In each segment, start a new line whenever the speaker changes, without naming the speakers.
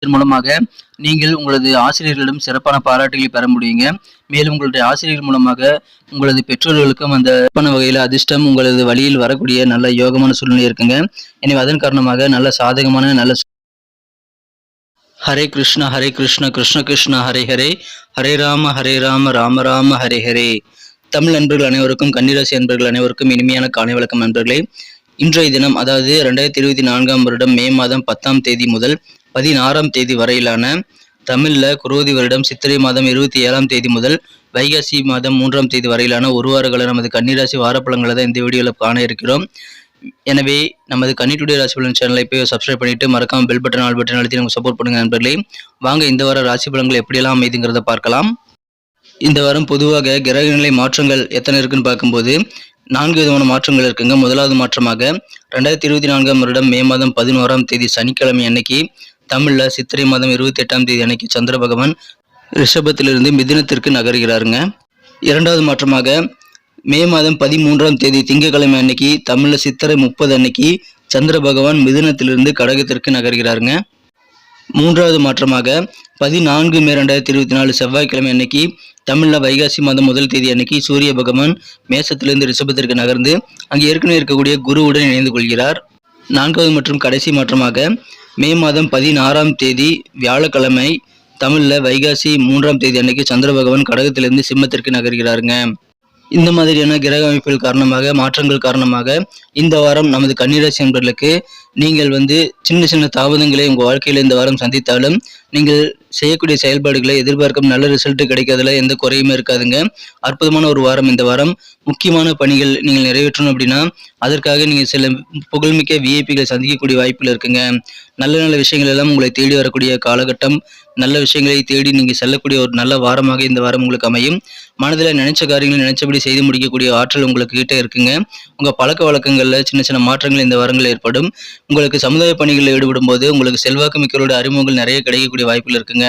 இதன் மூலமாக நீங்கள் உங்களது ஆசிரியர்களிடம் சிறப்பான பாராட்டுகளை பெற முடியுங்க. மேலும் உங்களுடைய ஆசிரியர்கள் மூலமாக உங்களது பெற்றோர்களுக்கும் அந்த சிறப்பான வகையில் அதிர்ஷ்டம் உங்களது வழியில் வரக்கூடிய நல்ல யோகமான சூழ்நிலை இருக்குங்க. எனவே அதன் காரணமாக நல்ல சாதகமான நல்ல ஹரே கிருஷ்ணா கிருஷ்ண கிருஷ்ணா ஹரே ஹரே, ஹரே ராம ராம ராம ஹரே ஹரே. தமிழ் நண்பர்கள் அனைவருக்கும், கன்னிராசி நண்பர்கள் அனைவருக்கும் இனிமையான காலை வணக்கம் நண்பர்களே. இன்றைய தினம், அதாவது 2024 வருடம் மே மாதம் 10ஆம் தேதி முதல் 16ஆம் தேதி வரையிலான தமிழ்ல குரோதி வருடம் சித்திரை மாதம் 27ஆம் தேதி முதல் வைகாசி மாதம் 3ஆம் தேதி வரையிலான ஒரு வார கால நமது கன்னிராசி வாரப்பலன்களை தான் இந்த வீடியோவில் காண இருக்கிறோம். எனவே நமது கன்னி டுடே ராசி பலன் சேனலை போய் சப்ஸ்கிரைப் பண்ணிட்டு மறக்காம பெல் பட்டன் ஆல் பட்டன் அழுத்தி நமக்கு சப்போர்ட் பண்ணுங்க நண்பர்களே. வாங்க இந்த வார ராசி பலன்கள் எப்படியெல்லாம் அமைதுங்கிறத பார்க்கலாம். இந்த வாரம் பொதுவாக கிரகநிலை மாற்றங்கள் எத்தனை இருக்குன்னு பார்க்கும்போது 4 விதமான மாற்றங்கள் இருக்குங்க. முதலாவது மாற்றமாக 2024 வருடம் மே மாதம் 11ஆம் தேதி சனிக்கிழமை அன்னைக்கு தமிழ்ல சித்திரை மாதம் 28ஆம் தேதி அன்னைக்கு சந்திர பகவான் ரிஷபத்திலிருந்து மிதுனத்திற்கு நகர்கிறாருங்க. இரண்டாவது மாற்றமாக மே மாதம் 13ஆம் தேதி திங்கட்கிழமை அன்னைக்கு தமிழ்ல சித்திரை 30 அன்னைக்கு சந்திர பகவான் மிதுனத்திலிருந்து கடகத்திற்கு நகர்கிறாருங்க. மூன்றாவது மாற்றமாக 14 மே 2024 செவ்வாய்க்கிழமை அன்னைக்கு தமிழ்ல வைகாசி மாதம் 1 தேதி அன்னைக்கு சூரிய பகவான் மேசத்திலிருந்து ரிஷபத்திற்கு நகர்ந்து அங்கே ஏற்கனவே இருக்கக்கூடிய குருவுடன் இணைந்து கொள்கிறார். நான்காவது மற்றும் கடைசி மாற்றமாக மே மாதம் 16ஆம் தேதி வியாழக்கிழமை தமிழ்ல வைகாசி 3ஆம் தேதி அன்னைக்கு சந்திர பகவான் கடகத்திலிருந்து சிம்மத்திற்கு நகர்கிறாருங்க. இந்த மாதிரியான கிரக அமைப்புகள் காரணமாக, மாற்றங்கள் காரணமாக இந்த வாரம் நமது கன்னிராசி நண்பர்களுக்கு நீங்கள் சின்ன சின்ன தாமதங்களை உங்கள் வாழ்க்கையில் இந்த வாரம் சந்தித்தாலும் நீங்கள் செய்யக்கூடிய செயல்பாடுகளை எதிர்பார்க்கும் நல்ல ரிசல்ட் கிடைக்கிறதுல எந்த குறையுமே இருக்காதுங்க. அற்புதமான ஒரு வாரம் இந்த வாரம். முக்கியமான பணிகள் நீங்கள் நிறைவேற்றணும் அப்படின்னா அதற்காக நீங்கள் சில புகழ்மிக்க விஐபிகளை சந்திக்கக்கூடிய வாய்ப்புகள் இருக்குங்க. நல்ல நல்ல விஷயங்கள் எல்லாம் உங்களை தேடி வரக்கூடிய காலகட்டம். நல்ல விஷயங்களை தேடி நீங்கள் செல்லக்கூடிய ஒரு நல்ல வாரமாக இந்த வாரம் உங்களுக்கு அமையும். மனதில் நினைச்ச காரியங்களை நினைச்சபடி செய்து முடிக்கக்கூடிய ஆற்றல் உங்களுக்கு கிட்ட இருக்குங்க. உங்கள் பழக்க வழக்கங்களில் சின்ன சின்ன மாற்றங்கள் இந்த வாரங்கள் ஏற்படும். உங்களுக்கு சமுதாய பணிகளில் ஈடுபடும் போது உங்களுக்கு செல்வாக்கு மிக்கரோட அறிமுகங்கள் நிறைய கிடைக்கக்கூடிய வாய்ப்புகள் இருக்குங்க.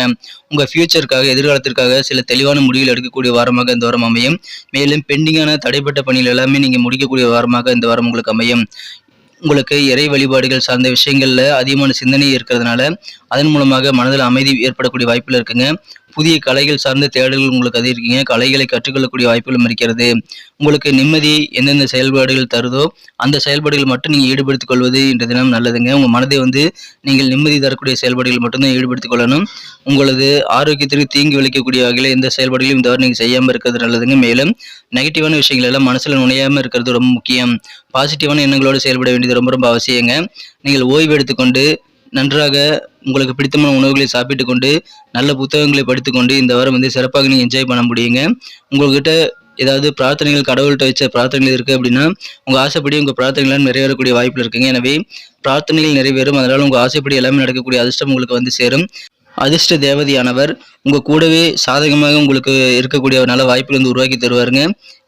உங்கள் ஃபியூச்சருக்காக, எதிர்காலத்திற்காக சில தெளிவான முடிவுகள் எடுக்கக்கூடிய வாரமாக இந்த வாரம் அமையும். மேலும் பெண்டிங்கான தடைப்பட்ட பணிகள் எல்லாமே நீங்கள் முடிக்கக்கூடிய வாரமாக இந்த வாரம் உங்களுக்கு அமையும். உங்களுக்கு இறை வழிபாடுகள் சார்ந்த விஷயங்கள்ல அதிகமான சிந்தனை இருக்கிறதுனால அதன் மூலமாக மனதில் அமைதி ஏற்படக்கூடிய வாய்ப்புகள் இருக்குங்க. புதிய கலைகள் சார்ந்த தேடல்கள் உங்களுக்கு அதிகரிக்கீங்க. கலைகளை கற்றுக்கொள்ளக்கூடிய வாய்ப்புகளும் இருக்கிறது. உங்களுக்கு நிம்மதி எந்தெந்த செயல்பாடுகள் தருதோ அந்த செயல்பாடுகள் மட்டும் நீங்கள் ஈடுபடுத்திக் கொள்வது இன்றைய தினம் நல்லதுங்க. உங்கள் மனதை நீங்கள் நிம்மதி தரக்கூடிய செயல்பாடுகள் மட்டும்தான் ஈடுபடுத்திக் கொள்ளணும். உங்களது ஆரோக்கியத்திற்கு தீங்கு விளைக்கக்கூடிய வகையில் எந்த செயல்பாடுகளையும் இந்த வாரம் நீங்கள் செய்யாமல் இருக்கிறது நல்லதுங்க. மேலும் நெகட்டிவான விஷயங்கள் எல்லாம் மனசில் நுழையாமல் இருக்கிறது ரொம்ப முக்கியம். பாசிட்டிவான எண்ணங்களோடு செயல்பட வேண்டியது ரொம்ப ரொம்ப அவசியங்க. நீங்கள் ஓய்வு எடுத்துக்கொண்டு நன்றாக உங்களுக்கு பிடித்தமான உணவுகளை சாப்பிட்டு கொண்டு நல்ல புத்தகங்களை படித்துக்கொண்டு இந்த வாரம் சிறப்பாக நீங்கள் என்ஜாய் பண்ண முடியுங்க. உங்கள்கிட்ட ஏதாவது பிரார்த்தனைகள், கடவுள்கிட்ட வச்ச பிரார்த்தனைகள் இருக்குது அப்படின்னா உங்கள் ஆசைப்படி உங்கள் பிரார்த்தனைகள் நிறைவேறக்கூடிய வாய்ப்புகள் இருக்குங்க. எனவே பிரார்த்தனைகள் நிறைவேறும். அதனால் உங்கள் ஆசைப்படி எல்லாமே நடக்கக்கூடிய அதிர்ஷ்டம் உங்களுக்கு சேரும். அதிர்ஷ்ட தேவதையானவர் உங்கள் கூடவே சாதகமாக உங்களுக்கு இருக்கக்கூடிய நல்ல வாய்ப்புகள் உருவாக்கி தருவாருங்க.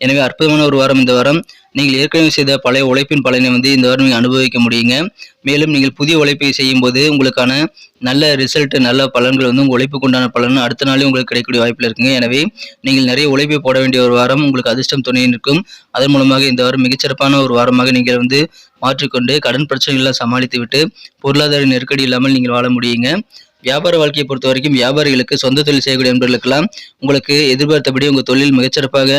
எனவே அற்புதமான ஒரு வாரம் இந்த வாரம். நீங்கள் ஏற்கனவே செய்த பழைய உழைப்பின் பலனை இந்த வாரம் நீங்கள் அனுபவிக்க முடியுங்க. மேலும் நீங்கள் புதிய உழைப்பை செய்யும் போது உங்களுக்கான நல்ல ரிசல்ட், நல்ல பலன்கள் உங்கள் உழைப்புக்கு உண்டான பலன் அடுத்த நாளே உங்களுக்கு கிடைக்கக்கூடிய வாய்ப்புகள் இருக்குங்க. எனவே நீங்கள் நிறைய உழைப்பை போட வேண்டிய ஒரு வாரம். உங்களுக்கு அதிர்ஷ்டம் துணை நிற்கும். அதன் மூலமாக இந்த வாரம் மிகச்சிறப்பான ஒரு வாரமாக நீங்கள் மாற்றிக்கொண்டு கடன் பிரச்சனைகளை சமாளித்து விட்டு பொருளாதார நெருக்கடி இல்லாமல் நீங்கள் வாழ முடியுங்க. வியாபார வாழ்க்கையை பொறுத்த வரைக்கும் வியாபாரிகளுக்கு, சொந்த தொழில் செய்யக்கூடிய நண்பர்களுக்கெல்லாம் உங்களுக்கு எதிர்பார்த்தபடி உங்கள் தொழில் மிகச்சிறப்பாக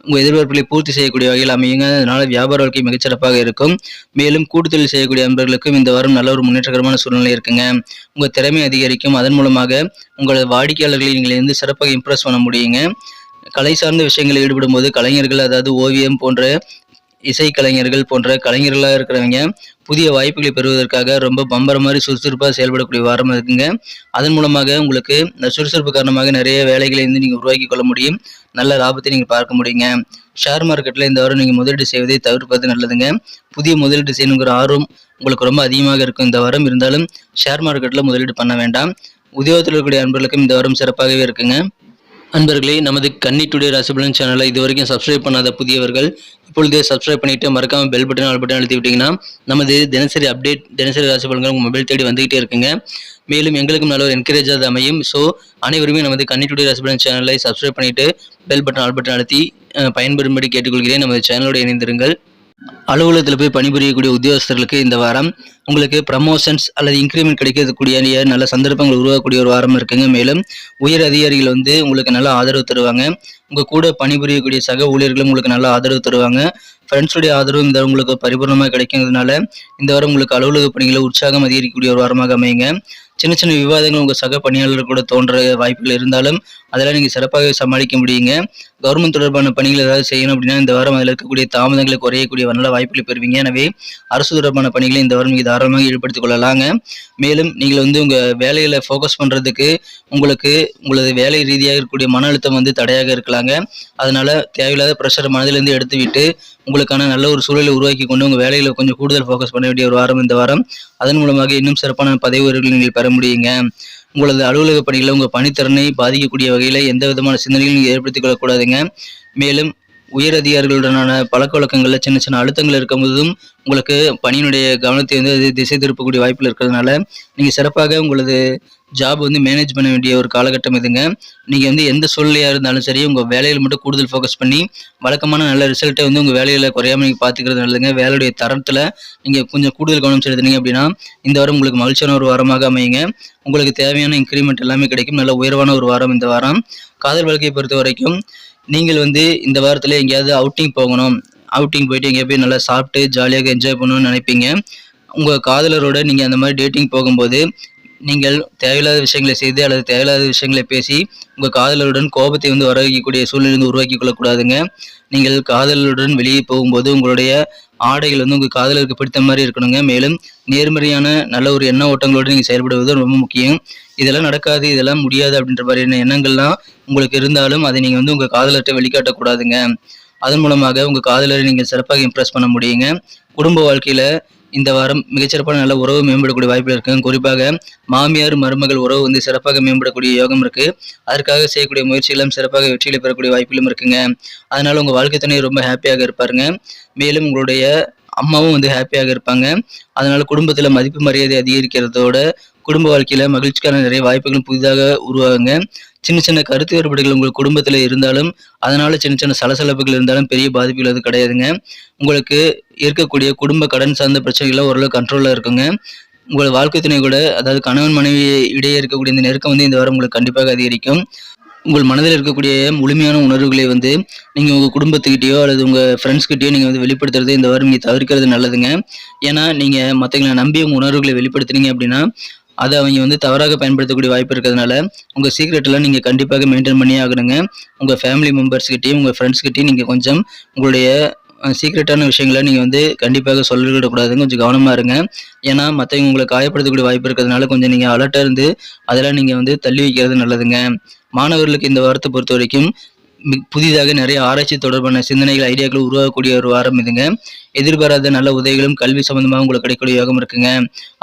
உங்கள் எதிர்பார்ப்புகளை பூர்த்தி செய்யக்கூடிய வகையில் அமையுங்க. அதனால வியாபார வாழ்க்கை மிகச்சிறப்பாக இருக்கும். மேலும் கூட்டு தொழில் செய்யக்கூடிய நண்பர்களுக்கும் இந்த வாரம் நல்ல ஒரு முன்னேற்றகரமான சூழ்நிலை இருக்குங்க. உங்கள் திறமை அதிகரிக்கும். அதன் மூலமாக உங்களது வாடிக்கையாளர்களை நீங்கள் சிறப்பாக இம்ப்ரெஸ் பண்ண முடியுங்க. கலை சார்ந்த விஷயங்களில் ஈடுபடும் போது கலைஞர்கள், அதாவது ஓவியம் போன்ற இசைக்கலைஞர்கள் போன்ற கலைஞர்களாக இருக்கிறவங்க புதிய வாய்ப்புகளை பெறுவதற்காக ரொம்ப பம்பர மாதிரி சுறுசுறுப்பாக செயல்படக்கூடிய வாரம் இருக்குங்க. அதன் மூலமாக உங்களுக்கு இந்த சுறுசுறுப்பு காரணமாக நிறைய வேலைகளை நீங்கள் உருவாக்கி கொள்ள முடியும். நல்ல லாபத்தை நீங்கள் பார்க்க முடியுங்க. ஷேர் மார்க்கெட்டில் இந்த வாரம் நீங்கள் முதலீடு செய்வதை தவிர்ப்பது நல்லதுங்க. புதிய முதலீடு செய்யணுங்கிற ஆர்வம் உங்களுக்கு ரொம்ப அதிகமாக இருக்கும் இந்த வாரம். இருந்தாலும் ஷேர் மார்க்கெட்டில் முதலீடு பண்ண வேண்டாம். உத்தியோகத்தில் இருக்கக்கூடிய நண்பர்களுக்கும் இந்த வாரம் சிறப்பாகவே இருக்குங்க. நண்பர்களே, நமது கன்னி டுடே ராசி பலன் சேனலை இதுவரைக்கும் சப்ஸ்கிரைப் பண்ணாத புதியவர்கள் இப்பொழுதே சப்ஸ்கிரைப் பண்ணிட்டு மறக்காம பெல் பட்டன் ஆல் பட்டன் அழுத்தி விட்டீங்கன்னா நமது தினசரி அப்டேட், தினசரி ராசி பலன்கள் உங்கள் மொபைல் தேடி வந்துகிட்டே இருக்குங்க. மேலும் எங்களுக்கும் நல்ல ஒரு என்கரேஜாக அமையும். ஸோ அனைவருமே நமது கன்னி டுடே ராசி பலன் சேனலை சப்ஸ்கிரைப் பண்ணிட்டு பெல் பட்டன் ஆல் பட்டன் அழுத்தி பயன்பெறும்படி கேட்டுக்கொள்கிறேன். நமது சேனலோடு இணைந்திருங்கள். அலுவலகத்தில் போய் பணிபுரியக்கூடிய உத்தியோகஸ்தர்களுக்கு இந்த வாரம் உங்களுக்கு ப்ரமோஷன்ஸ் அல்லது இன்க்ரிமெண்ட் கிடைக்கக்கூடிய நல்ல சந்தர்ப்பங்கள் உருவாக்கக்கூடிய ஒரு வாரம் இருக்குங்க. மேலும் உயர் அதிகாரிகள் உங்களுக்கு நல்ல ஆதரவு தருவாங்க. உங்கள் கூட பணிபுரியக்கூடிய சக ஊழியர்களும் உங்களுக்கு நல்ல ஆதரவு தருவாங்க. ஃப்ரெண்ட்ஸுடைய ஆதரவு இந்த உங்களுக்கு பரிபூர்ணமாக கிடைக்கிறதுனால இந்த வாரம் உங்களுக்கு அலுவலக பணிகளை உற்சாகம் அதிகரிக்கக்கூடிய ஒரு வாரமாக அமையுங்க. சின்ன சின்ன விவாதங்கள் உங்கள் சக பணியாளர்கள் கூட தோன்ற வாய்ப்புகள் இருந்தாலும் அதெல்லாம் நீங்கள் சிறப்பாக சமாளிக்க முடியுங்க. கவர்மெண்ட் தொடர்பான பணிகள் ஏதாவது செய்யணும் அப்படின்னா இந்த வாரம் அதில் இருக்கக்கூடிய தாமதங்களை குறையக்கூடிய நல்ல வாய்ப்புகளை பெறுவீங்க. எனவே அரசு தொடர்பான பணிகளை இந்த வாரம் நீங்கள் தாராளமாக ஈடுபடுத்திக் கொள்ளலாங்க. மேலும் நீங்கள் உங்கள் வேலையில் ஃபோக்கஸ் பண்ணுறதுக்கு உங்களது வேலை ரீதியாக இருக்கக்கூடிய மன அழுத்தம் தடையாக இருக்கலாங்க. அதனால தேவையில்லாத ப்ரெஷர் மனதிலிருந்து எடுத்துவிட்டு உங்களுக்கான நல்ல ஒரு சூழலை உருவாக்கி கொண்டு உங்கள் வேலையில் கொஞ்சம் கூடுதல் ஃபோக்கஸ் பண்ண வேண்டிய ஒரு வாரம் இந்த வாரம். அதன் மூலமாக இன்னும் சிறப்பான பதவி உயர்வுகளை நீங்கள் பெற முடியுங்க. உங்களது அலுவலக பணிகளை உங்கள் பணித்திறனை பாதிக்கக்கூடிய வகையில் எந்த விதமான சிந்தனைகளும் நீங்கள் ஏற்படுத்திக் கொள்ளக்கூடாதுங்க. மேலும் உயர் அதிகாரிகளுடனான பழக்க வழக்கங்களில் சின்ன சின்ன அழுத்தங்கள் இருக்கும்போதும் உங்களுக்கு பணியினுடைய கவனத்தை அது திசை திருப்பக்கூடிய வாய்ப்பில் இருக்கிறதுனால நீங்கள் சிறப்பாக உங்களது ஜாப் மேனேஜ் பண்ண வேண்டிய ஒரு காலகட்டம் இதுங்க. நீங்கள் எந்த சூழ்நிலையாக இருந்தாலும் சரி உங்கள் வேலையில் மட்டும் கூடுதல் ஃபோக்கஸ் பண்ணி வழக்கமான நல்ல ரிசல்ட்டை உங்கள் வேலையில் குறையாமல் நீங்கள் பார்த்துக்கிறது நல்லதுங்க. வேலையுடைய தரத்தில் நீங்கள் கொஞ்சம் கூடுதல் கவனம் செலுத்தினீங்க அப்படின்னா இந்த வாரம் உங்களுக்கு மகிழ்ச்சியான ஒரு வாரமாக அமையுங்க. உங்களுக்கு தேவையான இன்க்ரிமெண்ட் எல்லாமே கிடைக்கும். நல்ல உயர்வான ஒரு வாரம் இந்த வாரம். காதல் வாழ்க்கையை பொறுத்த வரைக்கும் நீங்கள் இந்த வாரத்தில் எங்கேயாவது அவுட்டிங் போகணும், அவுட்டிங் போயிட்டு எங்கேயா போய் நல்லா சாப்பிட்டு ஜாலியாக என்ஜாய் பண்ணணும்னு நினைப்பீங்க. உங்கள் காதலரோட நீங்கள் அந்த மாதிரி டேட்டிங் போகும்போது நீங்கள் தேவையில்லாத விஷயங்களை செய்து அல்லது தேவையில்லாத விஷயங்களை பேசி உங்கள் காதலருடன் கோபத்தை வர வைக்கக்கூடிய சூழ்நிலை உருவாக்கி கொள்ளக்கூடாதுங்க. நீங்கள் காதலருடன் வெளியே போகும்போது உங்களுடைய ஆடைகள் உங்கள் காதலருக்கு பிடித்த மாதிரி இருக்கணுங்க. மேலும் நேர்மறையான நல்ல ஒரு எண்ண ஓட்டங்களோடு நீங்கள் செயல்படுவது ரொம்ப முக்கியம். இதெல்லாம் நடக்காது, இதெல்லாம் முடியாது அப்படின்ற மாதிரியான எண்ணங்கள்லாம் உங்களுக்கு இருந்தாலும் அதை நீங்கள் உங்கள் காதலர்கிட்ட வெளிக்காட்டக்கூடாதுங்க. அதன் மூலமாக உங்கள் காதலரை நீங்கள் சிறப்பாக இம்ப்ரெஸ் பண்ண முடியுங்க. குடும்ப வாழ்க்கையில் இந்த வாரம் மிகச்சிறப்பான நல்ல உறவு மேம்படக்கூடிய வாய்ப்புகள் இருக்குங்க. குறிப்பாக மாமியார் மருமகள் உறவு சிறப்பாக மேம்படக்கூடிய யோகம் இருக்கு. அதற்காக செய்யக்கூடிய முயற்சிகளும் சிறப்பாக வெற்றிகளை பெறக்கூடிய வாய்ப்புகளும் இருக்குங்க. அதனால உங்க வாழ்க்கை துணை ரொம்ப ஹாப்பியாக இருப்பாருங்க. மேலும் உங்களுடைய அம்மாவும் ஹாப்பியாக இருப்பாங்க. அதனால குடும்பத்துல மதிப்பு மரியாதை அதிகரிக்கிறதோட குடும்ப வாழ்க்கையில மகிழ்ச்சிக்கான நிறைய வாய்ப்புகளும் புதிதாக உருவாகுங்க. சின்ன சின்ன கருத்து வேறுபாடுகள் உங்கள் குடும்பத்தில் இருந்தாலும் அதனால சின்ன சின்ன சலசலப்புகள் இருந்தாலும் பெரிய பாதிப்புகள் அது கிடையாதுங்க. உங்களுக்கு இருக்கக்கூடிய குடும்ப கடன் சார்ந்த பிரச்சனைகள்லாம் ஓரளவு கண்ட்ரோலில் இருக்குங்க. உங்கள் வாழ்க்கை துணை கூட அதாவது கணவன் மனைவி இடையே இருக்கக்கூடிய இந்த நெருக்கம் இந்த வாரம் உங்களுக்கு கண்டிப்பாக அதிகரிக்கும். உங்கள் மனதில் இருக்கக்கூடிய முழுமையான உணர்வுகளை நீங்கள் உங்கள் குடும்பத்துக்கிட்டேயோ அல்லது உங்கள் ஃப்ரெண்ட்ஸ்கிட்டயோ நீங்கள் வெளிப்படுத்துறது இந்த வாரம் நீங்கள் தவிர்க்கிறது நல்லதுங்க. ஏன்னா நீங்கள் மற்றவங்களை நம்பி உங்கள் உணர்வுகளை வெளிப்படுத்துனீங்க அப்படின்னா அதை அவங்க தவறாக பயன்படுத்தக்கூடிய வாய்ப்பு இருக்கிறதுனால உங்கள் சீக்ரெட்டெல்லாம் நீங்கள் கண்டிப்பாக மெயின்டைன் பண்ணியே ஆகணுங்க. உங்கள் ஃபேமிலி மெம்பர்ஸ்கிட்டையும் உங்கள் ஃப்ரெண்ட்ஸ்கிட்டையும் நீங்கள் கொஞ்சம் உங்களுடைய சீக்ரெட்டான விஷயங்களை நீங்கள் கண்டிப்பாக சொல்லிவிடக்கூடாதுங்க. கொஞ்சம் கவனமாக இருங்க. ஏன்னா மற்றவங்க உங்களை காயப்படுத்தக்கூடிய வாய்ப்பு இருக்கிறதுனால கொஞ்சம் நீங்கள் அலர்ட்டாக இருந்து அதெல்லாம் நீங்கள் தள்ளி வைக்கிறது நல்லதுங்க. மாணவர்களுக்கு இந்த வாரத்தை பொறுத்த வரைக்கும் புதிதாக நிறைய ஆராய்ச்சி தொடர்பான சிந்தனைகள் ஐடியாக்கள் உருவாகக்கூடிய ஒரு வாரம் இதுங்க. எதிர்பாராத நல்ல உதவிகளும் கல்வி சம்பந்தமாக உங்களுக்கு கிடைக்கக்கூடிய யோகம் இருக்குங்க.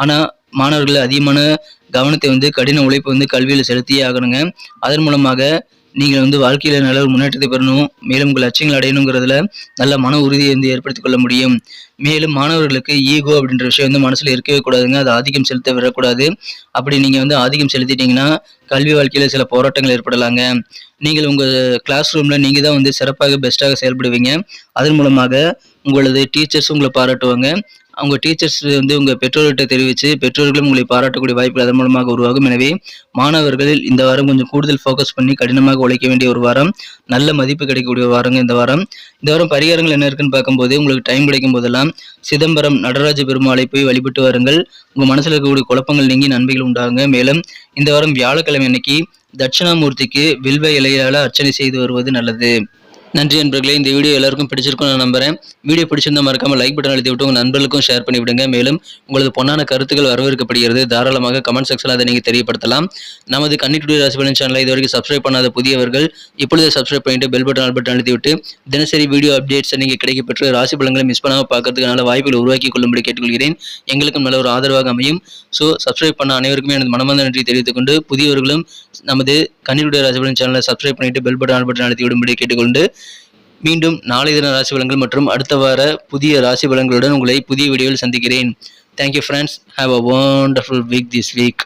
ஆனால் மாணவர்கள் அதிகமான கவனத்தை கடின உழைப்பு கல்வியில் செலுத்தியே ஆகணுங்க. அதன் மூலமாக நீங்கள் வாழ்க்கையில் நல்ல ஒரு முன்னேற்றத்தை பெறணும். மேலும் உங்கள் லட்சியங்கள் அடையணுங்கிறதுல நல்ல மன உறுதியை ஏற்படுத்திக் கொள்ள முடியும். மேலும் மாணவர்களுக்கு ஈகோ அப்படின்ற விஷயம் மனசில் இருக்கவே கூடாதுங்க. அது ஆதிக்கம் செலுத்த விடக்கூடாது. அப்படி நீங்கள் ஆதிக்கம் செலுத்திட்டீங்கன்னா கல்வி வாழ்க்கையில் சில போராட்டங்கள் ஏற்படலாங்க. நீங்கள் உங்கள் கிளாஸ் ரூமில் நீங்கள் தான் சிறப்பாக பெஸ்ட்டாக செயல்படுவீங்க. அதன் மூலமாக உங்களது டீச்சர்ஸ் உங்களை பாராட்டுவாங்க. அவங்க டீச்சர்ஸ் உங்கள் பெற்றோர்கிட்ட தெரிவித்து பெற்றோர்களும் உங்களை பாராட்டக்கூடிய வாய்ப்புகள் அதன் மூலமாக உருவாகும். எனவே மாணவர்கள் இந்த வாரம் கொஞ்சம் கூடுதல் ஃபோக்கஸ் பண்ணி கடினமாக உழைக்க வேண்டிய ஒரு வாரம். நல்ல மதிப்பு கிடைக்கக்கூடிய வாரங்க இந்த வாரம். பரிகாரங்கள் என்ன இருக்குன்னு பார்க்கும்போது உங்களுக்கு டைம் கிடைக்கும் போதெல்லாம் சிதம்பரம் நடராஜ பெருமாளை போய் வழிபட்டு வாருங்கள். உங்கள் மனசில் இருக்கக்கூடிய குழப்பங்கள் நீங்கி நன்மைகள் உண்டாகுங்க. மேலும் இந்த வாரம் வியாழக்கிழமை அன்னைக்கு தட்சிணாமூர்த்திக்கு வில்வ இலையால் அர்ச்சனை செய்து வருவது நல்லது. நன்றி நண்பர்களே. இந்த வீடியோ எல்லாருக்கும் பிடிச்சிருக்கும் நான் நம்புறேன். வீடியோ பிடிச்சிருந்தா மறக்காம லைக் பட்டன் அழுத்தி விட்டு உங்கள் நண்பர்களுக்கும் ஷேர் பண்ணி விடுங்க. மேலும் உங்களது பொன்னான கருத்துக்கள் வரவேற்கப்படுகிறது. தாராளமாக கமெண்ட் செக்ஷனில் அதை நீங்கள் தெரியப்படுத்தலாம். நமது கன்னி டுடே ராசி பலன் சேனலை இது வரைக்கும் சப்ஸ்கிரைப் பண்ணாத புதியவர்கள் இப்பொழுது சப்ஸ்கிரைப் பண்ணிட்டு பெல் பட்டன் ஆல் பட்டன் அழுத்தி விட்டு தினசரி வீடியோ அப்டேட்ஸை நீங்கள் கிடைக்கப்பெற்று ராசி பலன்களை மிஸ் பண்ணாமல் பார்க்கறதுக்கு நல்ல வாய்ப்புகளை உருவாக்கி கொள்ளும்படி கேட்டுக்கொள்கிறேன். எங்களுக்கும் நல்ல ஒரு ஆதரவாக அமையும். ஸோ சப்ஸ்கிரைப் பண்ண அனைவருக்குமே எனது மனமார்ந்த நன்றி தெரிவித்துக் கொண்டு புதியவர்களும் நமது கன்னி டுடே ராசி பலன் சேனலை சப்ஸ்கிரைப் பண்ணிட்டு பெல் பட்டன் ஆல் பட்டன் அழுத்தி விடும்படி கேட்டுக்கொண்டு மீண்டும் நாளை தின ராசி பலன்கள் மற்றும் அடுத்த வார புதிய ராசி பலன்களுடன் உங்களை புதிய வீடியோவில் சந்திக்கிறேன். Thank you friends. Have a wonderful week this week.